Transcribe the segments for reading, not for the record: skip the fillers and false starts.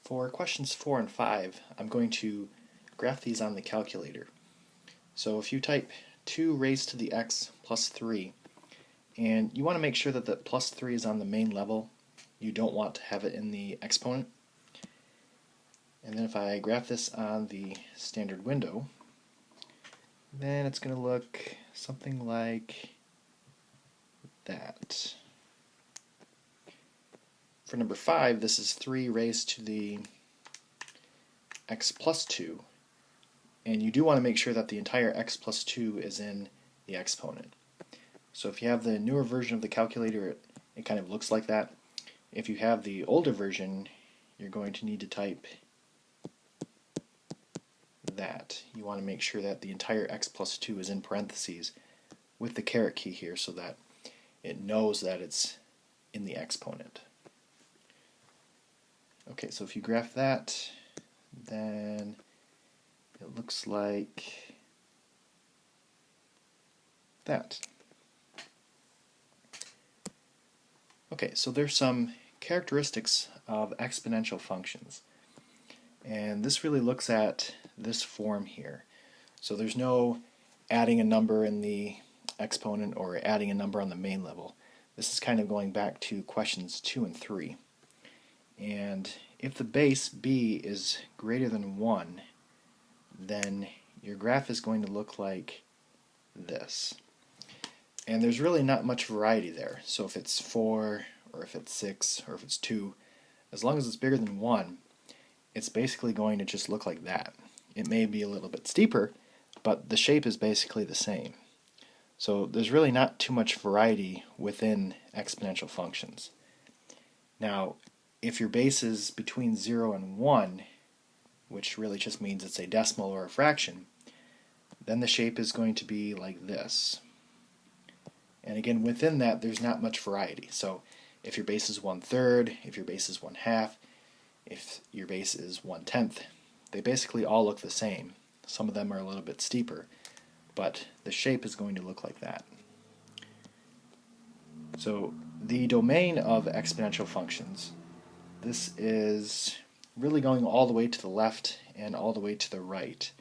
For questions 4 and 5, I'm going to graph these on the calculator. So if you type 2 raised to the x plus 3, and you want to make sure that the plus 3 is on the main level, you don't want to have it in the exponent. And then if I graph this on the standard window, then it's going to look something like that. For number 5, this is 3 raised to the x plus 2, and you do want to make sure that the entire x plus 2 is in the exponent. So if you have the newer version of the calculator, it kind of looks like that. If you have the older version, you're going to need to type that. You want to make sure that the entire x plus 2 is in parentheses with the caret key here so that it knows that it's in the exponent. Okay, so if you graph that, then it looks like that. Okay, so there's some characteristics of exponential functions. And this really looks at this form here. So there's no adding a number in the exponent or adding a number on the main level. This is kind of going back to questions 2 and 3. And if the base b is greater than 1, then your graph is going to look like this. And there's really not much variety there. So if it's 4, or if it's 6, or if it's 2, as long as it's bigger than 1, it's basically going to just look like that. It may be a little bit steeper, but the shape is basically the same. So there's really not too much variety within exponential functions. Now, if your base is between 0 and 1, which really just means it's a decimal or a fraction, then the shape is going to be like this. And again, within that, there's not much variety. So if your base is 1/3, if your base is 1/2, if your base is 1/10, they basically all look the same. Some of them are a little bit steeper, but the shape is going to look like that. So the domain of exponential functions, this is really going all the way to the left and all the way to the right.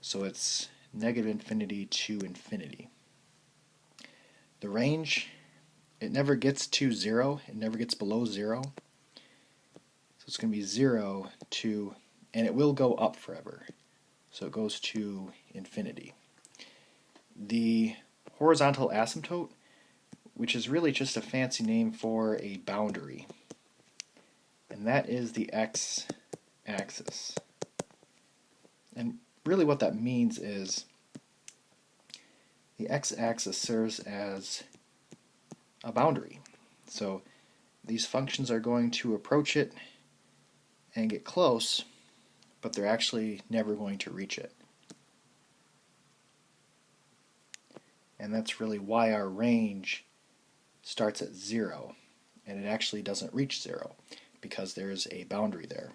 So it's -infinity to infinity. The range, it never gets to 0, it never gets below 0. So it's going to be 0 to, and it will go up forever. So it goes to infinity. The horizontal asymptote, which is really just a fancy name for a boundary, and that is the x-axis. And really what that means is the x-axis serves as a boundary. So these functions are going to approach it and get close, but they're actually never going to reach it. And that's really why our range starts at 0, and it actually doesn't reach 0, because there's a boundary there.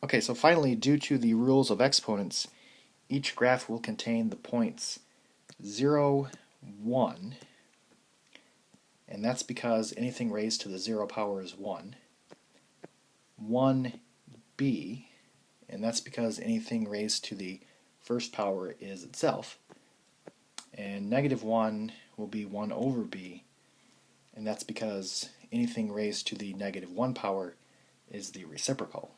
Okay, so finally, due to the rules of exponents, each graph will contain the points 0, 1, and that's because anything raised to the 0 power is 1. 1b, and that's because anything raised to the first power is itself. And -1 will be 1 over b, and that's because anything raised to the -1 power is the reciprocal.